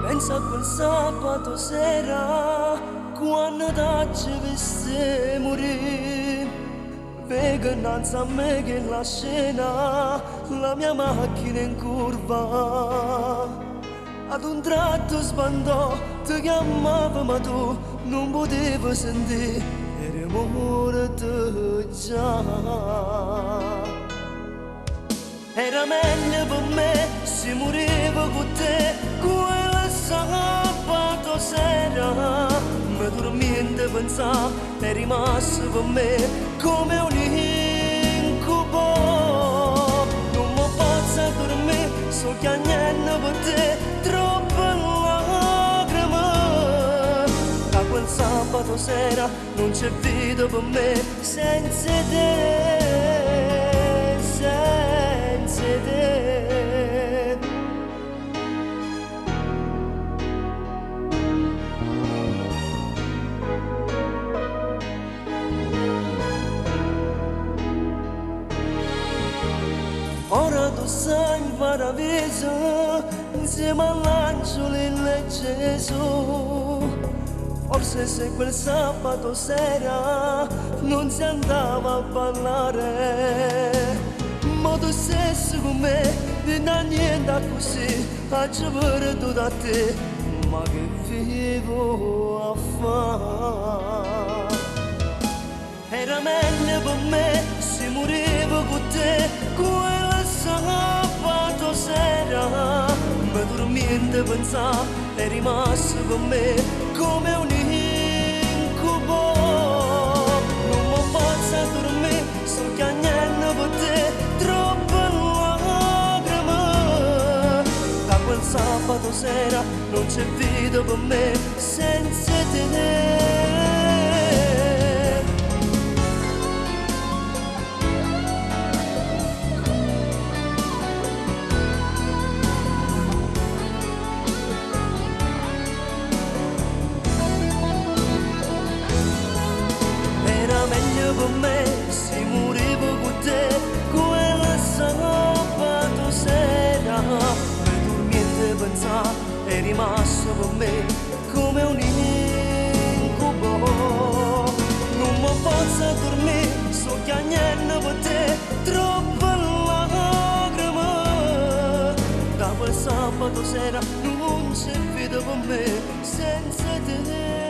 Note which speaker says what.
Speaker 1: Pensa a quel sabato sera quando ci viste morire. Vedo innanzi a me che la scena, la mia macchina in curva. Ad un tratto sbandò, ti chiamavo ma tu non potevi sentire, eri morto già. Era meglio per me se morivo con te, quella sabato sera. Ma dormiente pensavo, è rimasto per me come un incubo. Non mi posso dormire, sto piangendo per te, troppe lacrime. Da quel sabato sera non c'è vita per me senza te. Ora tu sai in paradiso insieme all'angelo e Gesù. Forse se quel sabato sera non si andava a ballare, ma tu stesso con me non ha niente così, faccio per tu da te, ma che vivo a fare? Era meglio per me se morivo con te, quella sabato sera. Ma dormiente pensavo, è rimasto per me come un incubo. Non mi posso dormire, sto piangendo per te, troppe lacrime. Da quel sabato sera non c'è vita per me senza te. Per me se morivo con te, quella sabato sera. Per dormiente pensavo, è rimasto per me come un incubo. Non mi posso dormire, sto piangendo per te, troppe lacrime. Da quel sabato sera non c'è vita per me senza te.